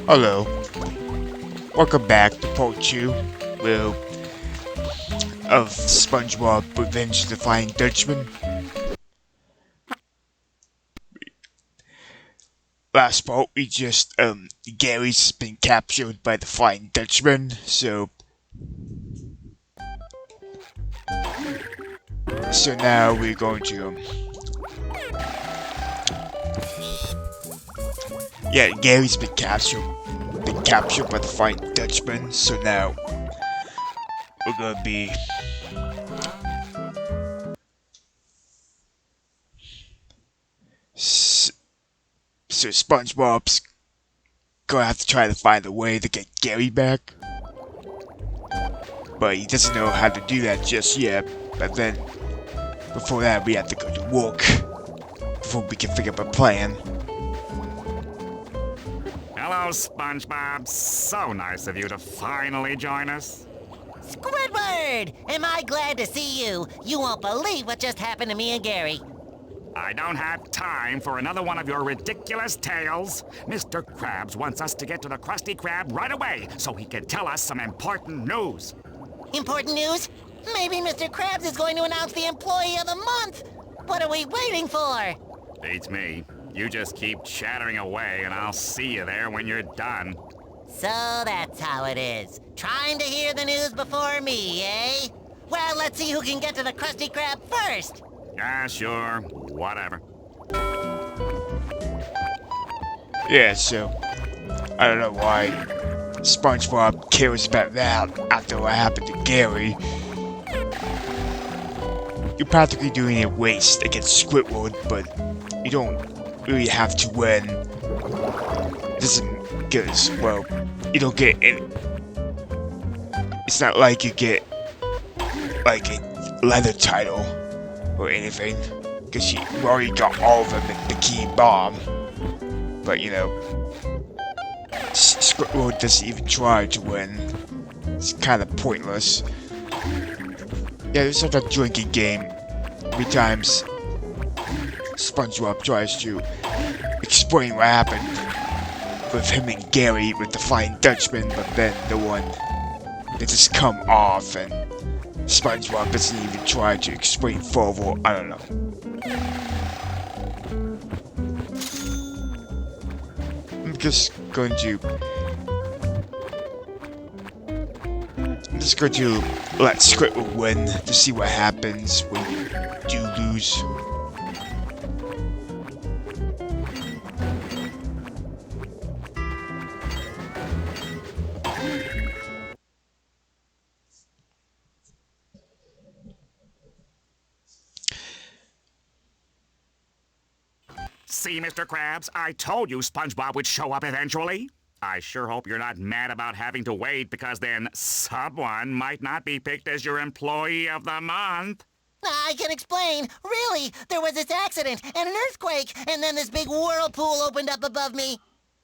Hello, welcome back to part 2 of SpongeBob Revenge of the Flying Dutchman. Last part we just, Gary's been captured by the Flying Dutchman, so now we're going to, yeah, Gary's been captured by the Flying Dutchman, so now we're gonna be so SpongeBob's gonna have to try to find a way to get Gary back, but he doesn't know how to do that just yet. But then before that we have to go to work before we can figure out a plan. Hello, SpongeBob. So nice of you to finally join us. Squidward! Am I glad to see you? You won't believe what just happened to me and Gary. I don't have time for another one of your ridiculous tales. Mr. Krabs wants us to get to the Krusty Krab right away so he can tell us some important news. Important news? Maybe Mr. Krabs is going to announce the Employee of the Month! What are we waiting for? Beats me. You just keep chattering away and I'll see you there when you're done. So that's how it is. Trying to hear the news before me, eh? Well, let's see who can get to the Krusty Krab first. Yeah, sure. Whatever. Yeah, so I don't know why SpongeBob cares about that after what happened to Gary. You're practically doing a waste against Squidward, but you don't really have to win. It doesn't, because, well, you don't get any. It's not like you get like a leather title or anything, because you already got all of them in Bikini Bomb. But you know, Squidward doesn't even try to win. It's kind of pointless. Yeah, it's like a drinking game. Many times SpongeBob tries to explain what happened with him and Gary with the Flying Dutchman, but then the one they just come off and SpongeBob doesn't even try to explain further. I don't know. I'm just going to let Squidward win to see what happens when you do lose. See, Mr. Krabs, I told you SpongeBob would show up eventually. I sure hope you're not mad about having to wait, because then someone might not be picked as your Employee of the Month. I can explain. Really, there was this accident and an earthquake, and then this big whirlpool opened up above me.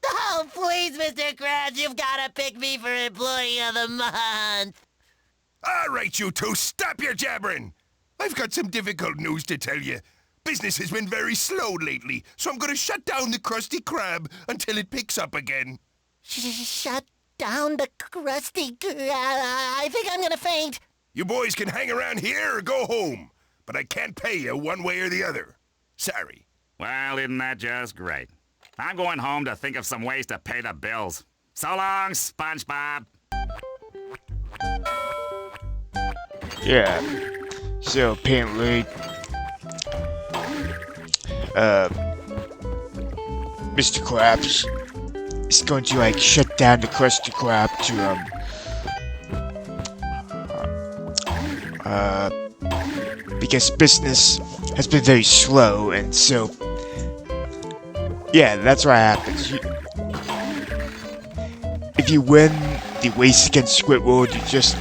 Oh, please, Mr. Krabs, you've got to pick me for Employee of the Month. All right, you two, stop your jabbering. I've got some difficult news to tell you. Business has been very slow lately, so I'm going to shut down the Krusty Krab until it picks up again. Shut down the Krusty Krab. I think I'm going to faint. You boys can hang around here or go home, but I can't pay you one way or the other. Sorry. Well, isn't that just great? I'm going home to think of some ways to pay the bills. So long, SpongeBob. Yeah. So apparently, Mr. Krabs is going to like shut down the Krusty Krab to because business has been very slow, and so yeah, that's what happens. If you win the race against Squidward, you just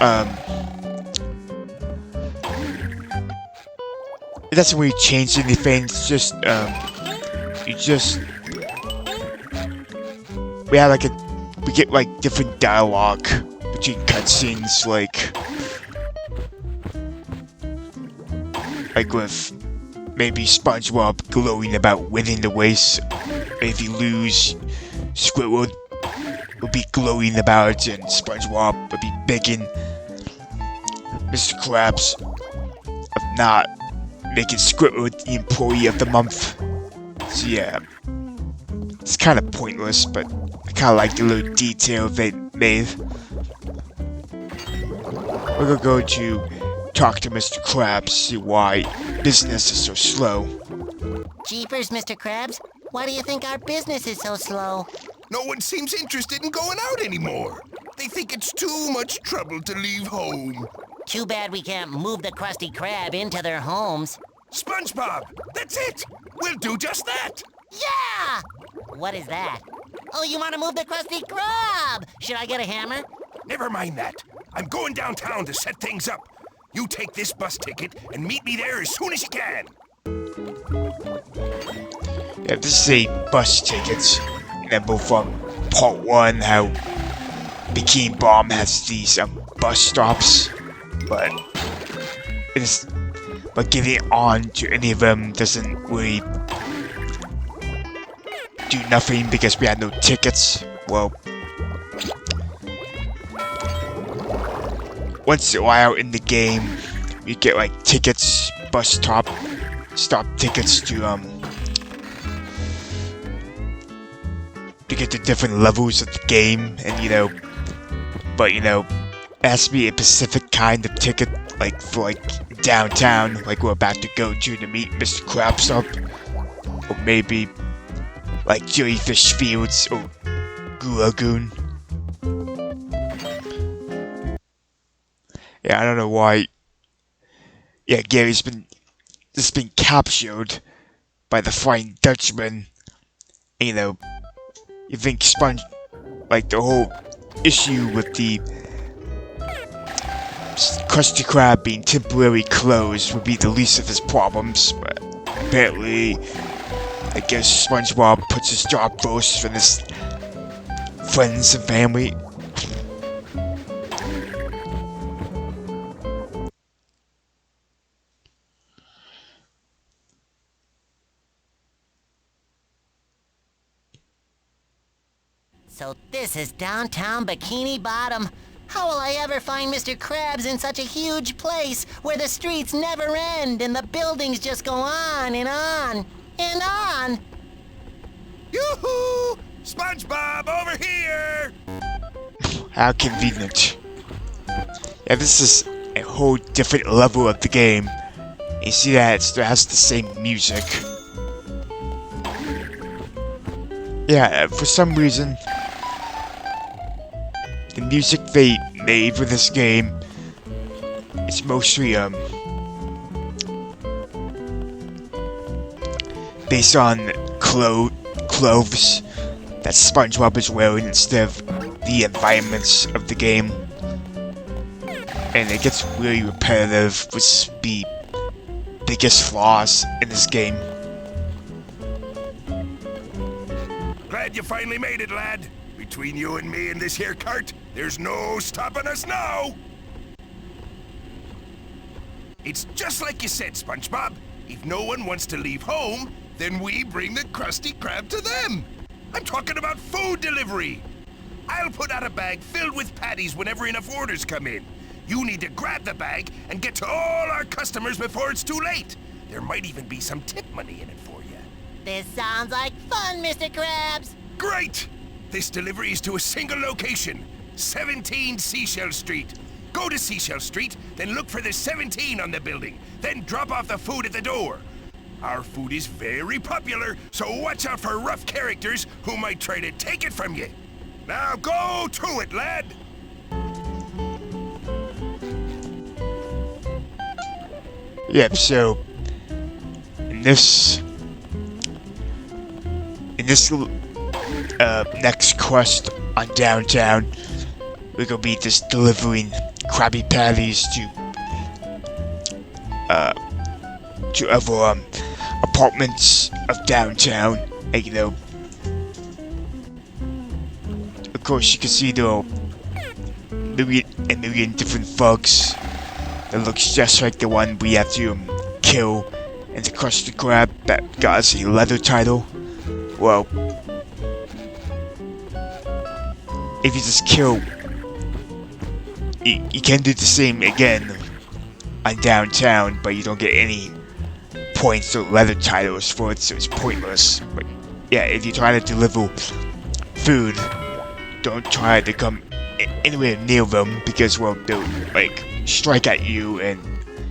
it doesn't really change anything. It's just we get like different dialogue between cutscenes, like with maybe SpongeBob glowing about winning the race. If you lose, Squidward will be glowing about it, and SpongeBob will be begging Mr. Krabs of not making Squidward the Employee of the Month. So yeah, it's kind of pointless, but I kind of like the little detail they made. We're gonna go to talk to Mr. Krabs, see why business is so slow. Jeepers, Mr. Krabs. Why do you think our business is so slow? No one seems interested in going out anymore. They think it's too much trouble to leave home. Too bad we can't move the Krusty Krab into their homes. SpongeBob, that's it! We'll do just that! Yeah! What is that? Oh, you want to move the Krusty Krab? Should I get a hammer? Never mind that. I'm going downtown to set things up. You take this bus ticket and meet me there as soon as you can. Yeah, this is a bus ticket. Remember from part 1 how Bikini Bomb has these bus stops, but getting on to any of them doesn't really do nothing because we had no tickets. Well, once in a while in the game, you get like tickets, bus stop tickets to get to different levels of the game, and but it has to be a specific kind of ticket, like for like downtown, like we're about to go to meet Mr. Krabs up, or maybe like Jellyfish Fields or Goo Lagoon. Yeah, I don't know why. Yeah, Gary's just been captured by the Flying Dutchman. And, you think like the whole issue with the Krusty Krab being temporarily closed would be the least of his problems, but apparently, I guess SpongeBob puts his job first for his friends and family. So this is downtown Bikini Bottom. How will I ever find Mr. Krabs in such a huge place where the streets never end and the buildings just go on and on and on? Yoo-hoo! SpongeBob, over here! How convenient. Yeah, this is a whole different level of the game. You see that it still has the same music. Yeah, for some reason, the music they made for this game is mostly based on clothes that SpongeBob is wearing instead of the environments of the game, and it gets really repetitive, which is the biggest flaws in this game. Glad you finally made it, lad. Between you and me and this here cart, there's no stopping us now. It's just like you said, SpongeBob. If no one wants to leave home, then we bring the Krusty Krab to them. I'm talking about food delivery. I'll put out a bag filled with patties whenever enough orders come in. You need to grab the bag and get to all our customers before it's too late. There might even be some tip money in it for you. This sounds like fun, Mr. Krabs. Great! This delivery is to a single location, 17 Seashell Street. Go to Seashell Street, then look for the 17 on the building, then drop off the food at the door. Our food is very popular, so watch out for rough characters who might try to take it from you. Now go to it, lad! Yep, so in this next quest on downtown, we're gonna be just delivering Krabby Patties to other apartments of downtown. And, of course, you can see there are a million different thugs that looks just like the one we have to kill in the Krusty Krab that got us a leather title. Well, if you just kill, you can do the same again on downtown, but you don't get any points or leather titles for it, so it's pointless. But yeah, if you're trying to deliver food, don't try to come anywhere near them, because, well, they'll, like, strike at you and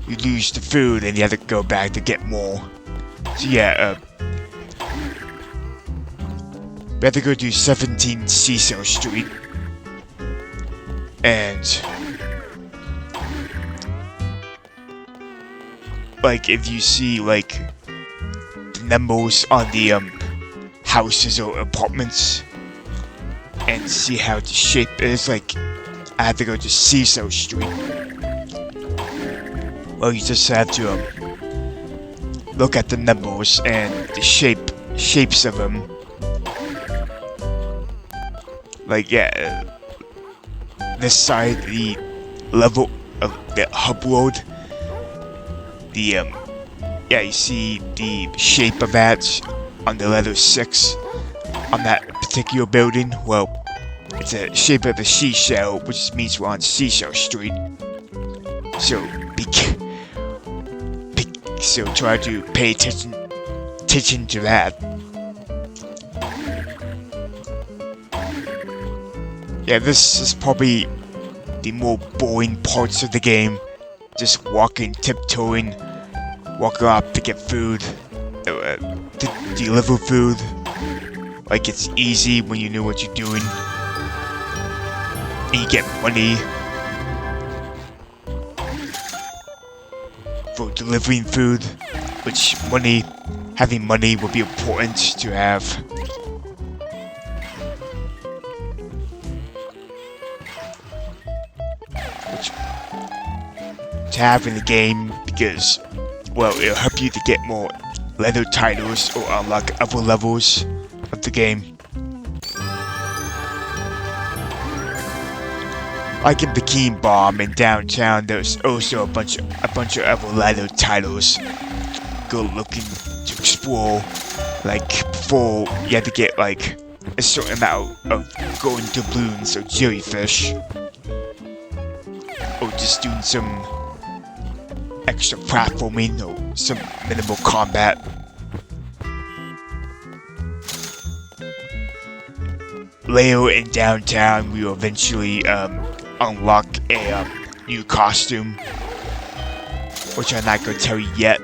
you lose the food and you have to go back to get more. So yeah, we have to go to 17 Cecil Street, and like, if you see like the numbers on the houses or apartments and see how the shape is, like, I have to go to Cecil Street. Well, you just have to look at the numbers and the shapes of them. Like, yeah, this side, the level of the hub road, the yeah, you see the shape of that on the letter 6 on that particular building. Well, it's a shape of a seashell, which means we're on Seashell Street. So so try to pay attention to that. Yeah, this is probably the more boring parts of the game. Just walking, tiptoeing, walking up to get food, to deliver food. Like, it's easy when you know what you're doing. And you get money for delivering food, which having money would be important to have. To have in the game, because, well, it'll help you to get more leather titles or unlock other levels of the game. Like in Bikini Bomb in downtown, there's also a bunch of other leather titles good looking to explore. Like, before, you had to get like a certain amount of golden doubloons or jellyfish, or just doing some extra platforming or some minimal combat. Later in downtown, we will eventually unlock a new costume, which I'm not gonna tell you yet,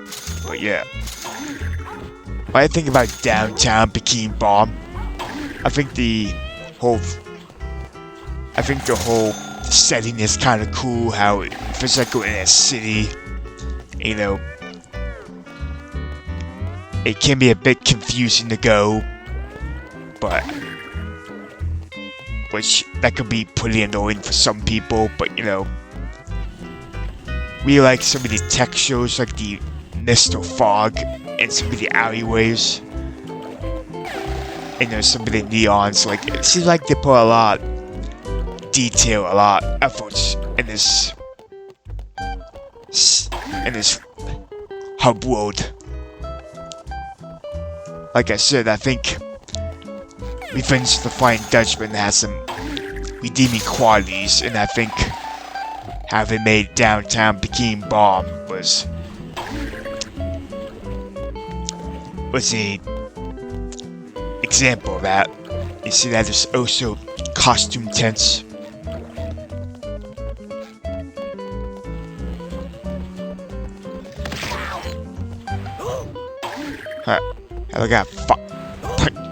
but yeah. When I think about downtown Bikini Bomb, I think the whole setting is kind of cool. How it feels like going in a city. You know, it can be a bit confusing to go, but that could be pretty annoying for some people. But you know, we like some of the textures, like the mist or fog, and some of the alleyways, and there's some of the neons. Like, it seems like they put a lot of detail, a lot of efforts in this hub road. Like I said, I think we finished the Flying Dutchman has some redeeming qualities, and I think having made downtown Bikini Bomb was a example of that. You see that there's also costume tents. I got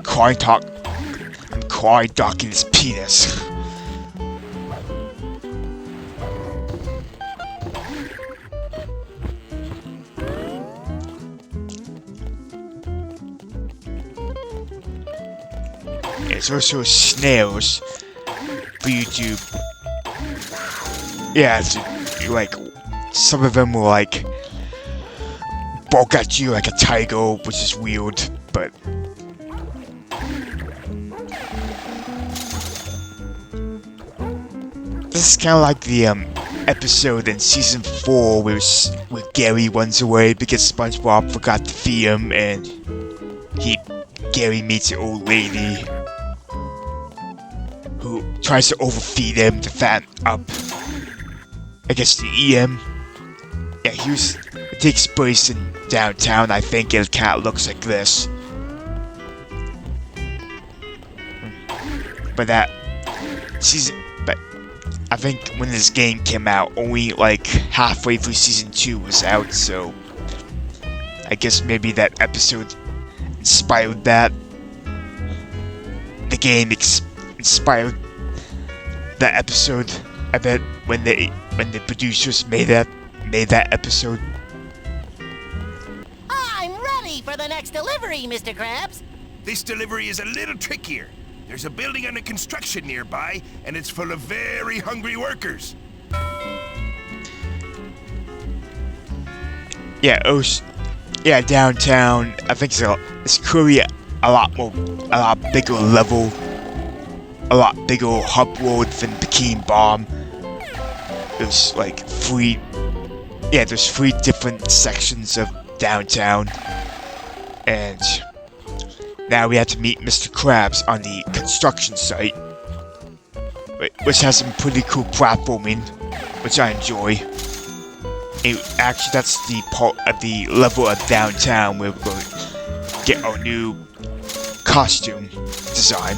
cry docking his penis. There's also snails for you to, yeah, like, some of them will like bark at you like a tiger, which is weird, but this is kind of like the episode in season 4 where Gary runs away because SpongeBob forgot to feed him, and Gary meets an old lady. who tries to overfeed him to fatten up. I guess the EM. Yeah, it takes place in downtown, I think, and it kind of looks like this. But but I think when this game came out, only like halfway through season 2 was out, so I guess maybe that episode inspired that. The game inspired that episode. I bet when the producers made that episode. I'm ready for the next delivery, Mr. Krabs. This delivery is a little trickier. There's a building under construction nearby, and it's full of very hungry workers. Yeah, downtown. I think it's clearly a lot bigger level, a lot bigger hub road than Bikini Bomb. There's like there's 3 different sections of downtown, and now we have to meet Mr. Krabs on the construction site, which has some pretty cool platforming, which I enjoy. Actually, that's the part of the level of downtown where we're going to get our new costume design.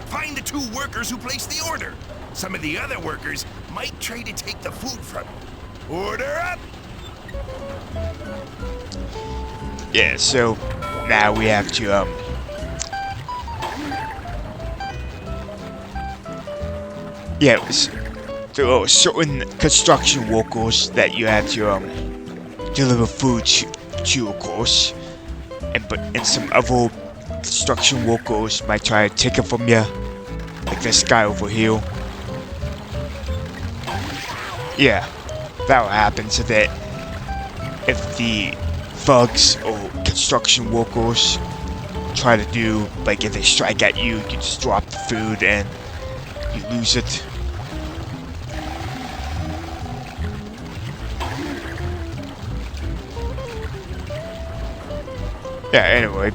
Find the 2 workers who placed the order. Some of the other workers might try to take the food from you. Order up! Yeah, so now we have to there are certain construction workers that you have to deliver food to, of course, and some other construction workers might try to take it from you, like this guy over here. Yeah, that will happen, so that if the thugs or construction workers try to do, like if they strike at you, you just drop the food and you lose it. Yeah, anyway.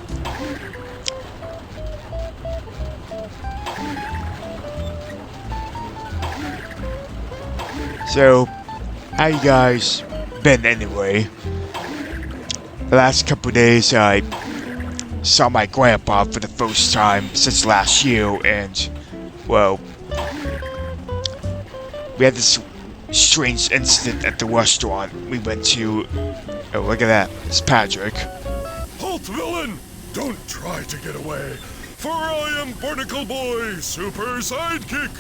So, how you guys been anyway? The last couple of days I saw my grandpa for the first time since last year, and, well, we had this strange incident at the restaurant we went to. Oh, look at that. It's Patrick. Halt, villain! Don't try to get away, for I am Barnacle Boy, Super Sidekick!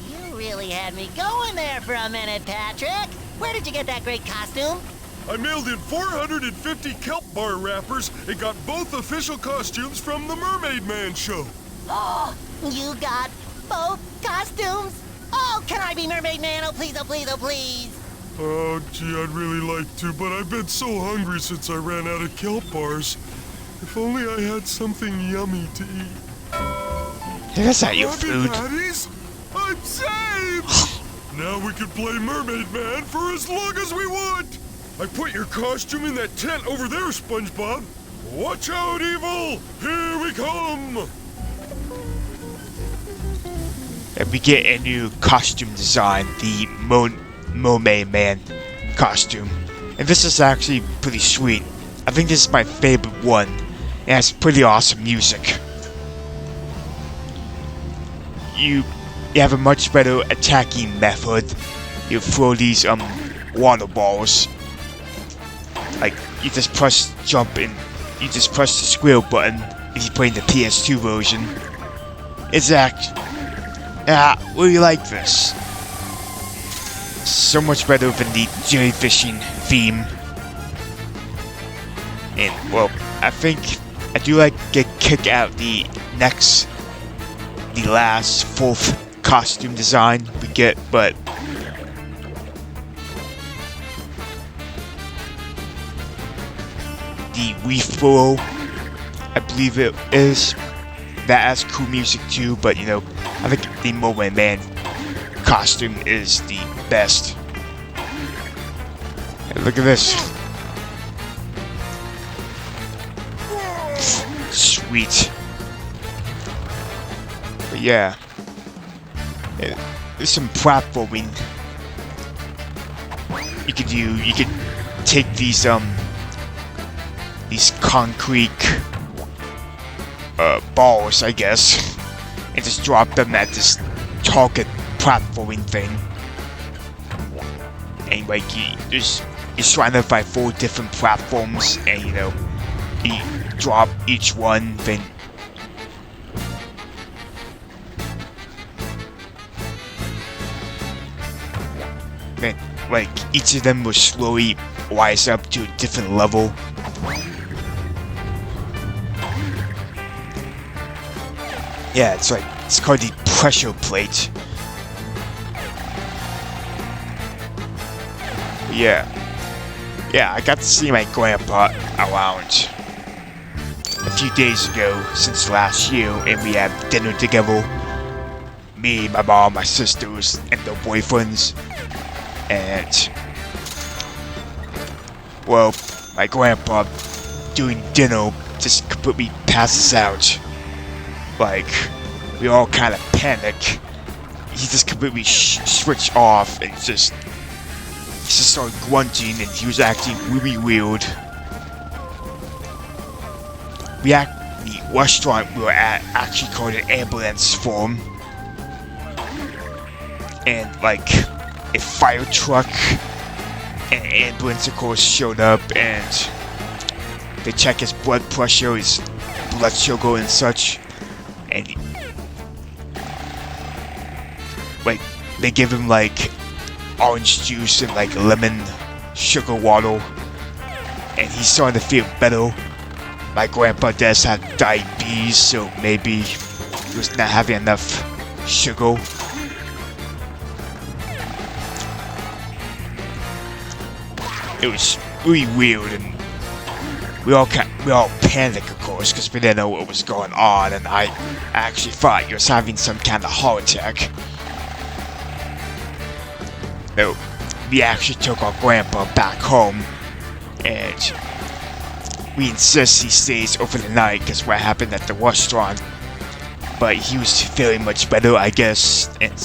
You really had me going there for a minute, Patrick. Where did you get that great costume? I mailed in 450 kelp bar wrappers and got both official costumes from the Mermaid Man show. Oh, you got both costumes? Oh, can I be Mermaid Man? Oh, please, oh, please, oh, please. Oh, gee, I'd really like to, but I've been so hungry since I ran out of kelp bars. If only I had something yummy to eat. That's not your Happy food. Patties? I'm saved! Now we can play Mermaid Man for as long as we want! I put your costume in that tent over there, SpongeBob. Watch out, evil! Here we come! And we get a new costume design, the Mermaid Man costume. And this is actually pretty sweet. I think this is my favorite one. It has pretty awesome music. You have a much better attacking method. You throw these water balls. Like, you just press jump and you just press the square button if you play in the PS2 version. It's really like this. So much better than the jellyfishing theme. And, well, I think I do like get kick out the last 4th costume design we get, but the Reef Burrow, I believe it is. That has cool music too, but you know, I think the Moment Man costume is the best. Hey, look at this. Sweet. But yeah. There's some platforming you could do. You could take these concrete balls, I guess, and just drop them at this target platforming thing. And like you're surrounded by 4 different platforms, and you know, you drop each one, then like each of them will slowly rise up to a different level. Yeah, it's called the pressure plate. Yeah, I got to see my grandpa around a few days ago since last year, and we had dinner together. Me, my mom, my sisters, and their boyfriends. And, well, my grandpa, during dinner, just completely passes out. Like, we all kind of panic. He just completely switched off and just started grunting, and he was acting really weird. The restaurant we were at actually called an ambulance for him. And, like, a fire truck and an ambulance, of course, showed up, and they check his blood pressure, his blood sugar, and such. And like they give him like orange juice and like lemon sugar water, and he's starting to feel better. My grandpa does have diabetes, so maybe he was not having enough sugar. It was really weird, and we all panicked, of course, because we didn't know what was going on, and I actually thought he was having some kind of heart attack. No, we actually took our grandpa back home, and we insist he stays over the night because what happened at the restaurant. But he was feeling much better, I guess, and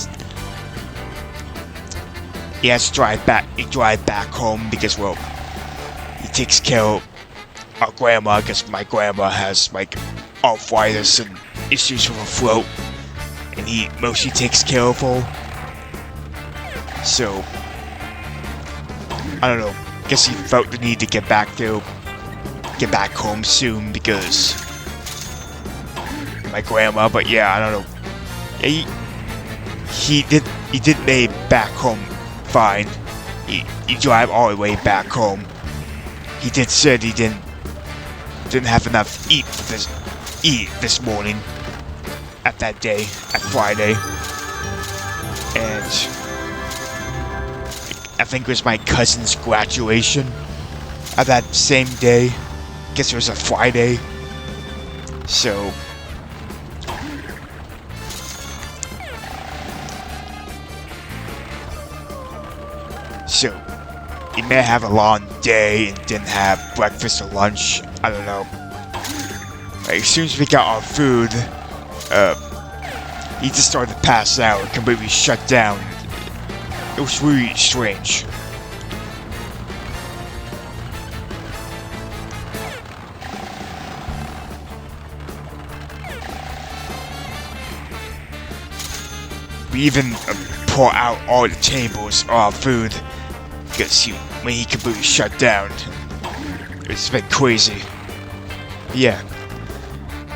he has to drive back home because, well, he takes care of our grandma, because my grandma has like arthritis and issues with her throat, and he mostly takes care of her. So I don't know, I guess he felt the need to get back home soon because my grandma. But yeah, I don't know. Yeah, he did make it back home fine. He drive all the way back home. He did said he didn't have enough eat this morning at that day, at Friday. And I think it was my cousin's graduation at that same day. Guess it was a Friday. So he may have a long day and didn't have breakfast or lunch. I don't know. Like, as soon as we got our food, he just started to pass out and completely shut down. It was really strange. We even pour out all the tables, all our food, because when he completely shut down. It's been crazy. Yeah.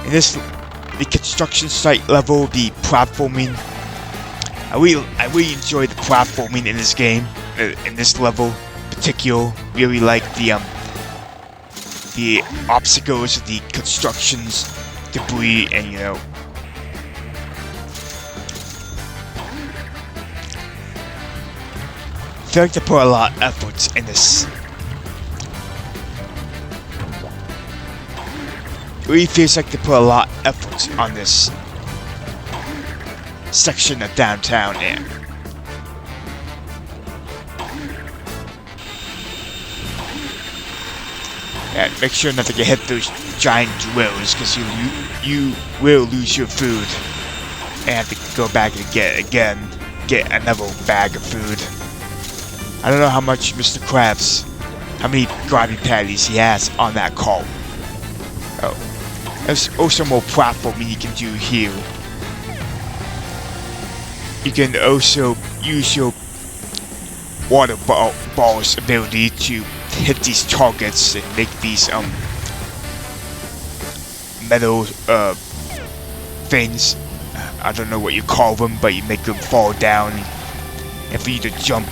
In the construction site level, the platforming, I really enjoyed the platforming in this game, in this level in particular. Really like the obstacles, the constructions, debris, and you know. I feel like they put a lot of effort in this. really feels like they put a lot of effort on this section of downtown here. Yeah, make sure not to get hit those giant drills, because you will lose your food and have to go back and get another bag of food. I don't know how much Mr. Krabs, how many Krabby Patties he has on that cart. Oh, there's also more platforming you can do here. You can also use your water ball's ability to hit these targets and make these metal things. I don't know what you call them, but you make them fall down, and for you to jump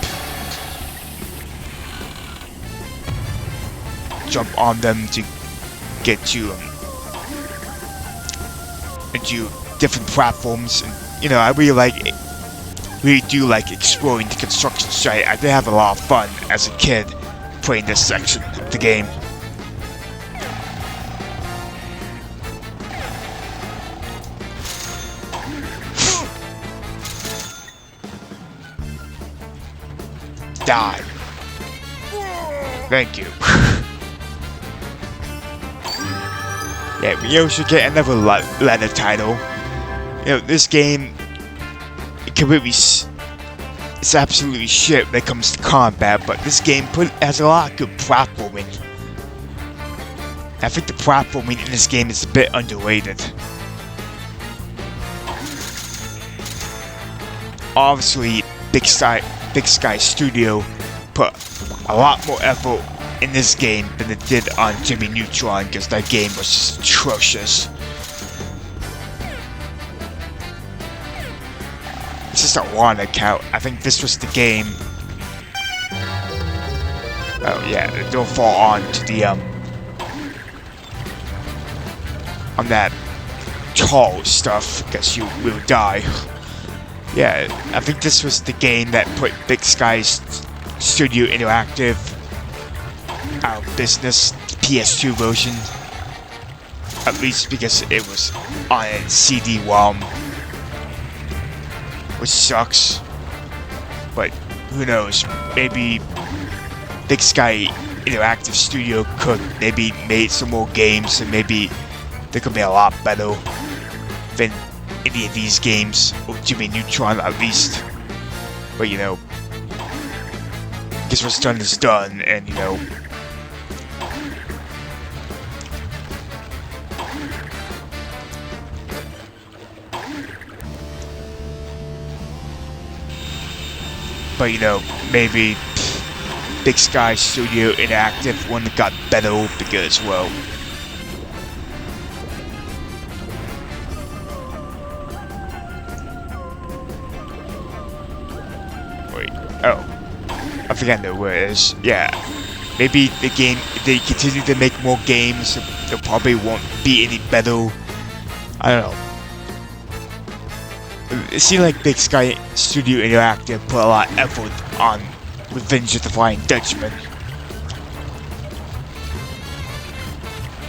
on them to get to into different platforms. And you know, I really do like exploring the construction site. I did have a lot of fun as a kid playing this section of the game. Die. Thank you. Yeah, we also get another letter title. You know, this game, it's absolutely shit when it comes to combat, but this game has a lot of good platforming. I think the platforming in this game is a bit underrated. Obviously, Big Sky Studio put a lot more effort in this game than it did on Jimmy Neutron, because that game was just atrocious. It's just a one account. I think this was the game. Oh yeah, don't fall on to the on that tall stuff, because you will die. Yeah, I think this was the game that put Big Sky Studio Interactive out of business, the PS2 version. At least because it was on a CD-ROM, which sucks. But who knows? Maybe Big Sky Interactive Studio could maybe made some more games, and maybe they could be a lot better than any of these games, or Jimmy Neutron at least. But you know, guess what's done is done, and you know. But you know, maybe Big Sky Studio Interactive one got better because, well, wait, oh, I forgot where it is. Yeah, maybe the game, if they continue to make more games, they probably won't be any better. I don't know. It seemed like Big Sky Studio Interactive put a lot of effort on Revenge of the Flying Dutchman.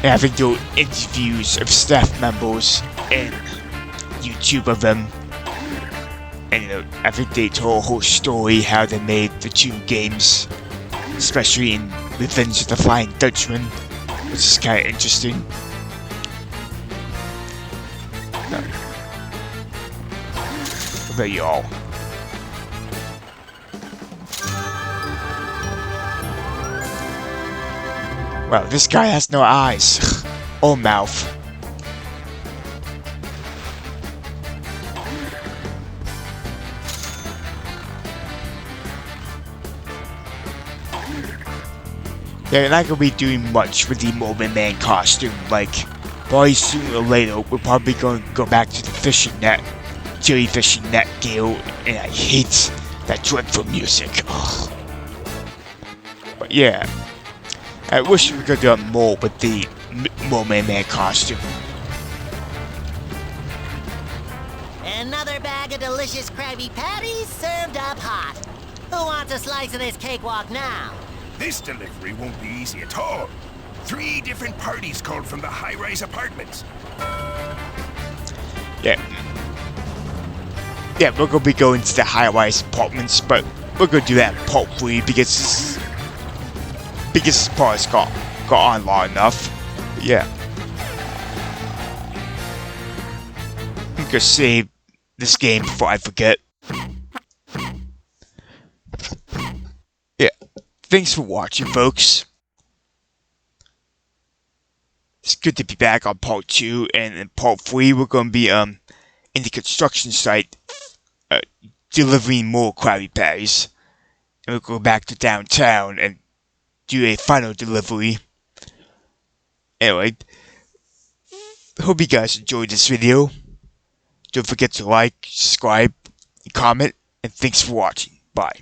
And I think there were interviews of staff members and YouTube of them. And you know, I think they told a whole story how they made the two games, especially in Revenge of the Flying Dutchman, which is kind of interesting. Y'all. Well, this guy has no eyes or mouth. Yeah, you're not gonna be doing much with the Mermaid Man costume. Like, probably sooner or later, we're probably going to go back to the fishing net. Jellyfishing net gale, and I hate that dreadful music. Ugh. But yeah, I wish we could do more with the Mermaid Man costume. Another bag of delicious Krabby Patties served up hot. Who wants a slice of this cakewalk now? This delivery won't be easy at all. 3 different parties called from the high-rise apartments. Yeah. Yeah, we're gonna be going to the high-rise apartments, but we're gonna do that in part 3 because this part's got on long enough. Yeah. I'm gonna save this game before I forget. Yeah. Thanks for watching, folks. It's good to be back on part 2, and in part 3 we're gonna be in the construction site delivering more Krabby Patties. And we'll go back to downtown and do a final delivery. Anyway, hope you guys enjoyed this video. Don't forget to like, subscribe, and comment, and thanks for watching. Bye.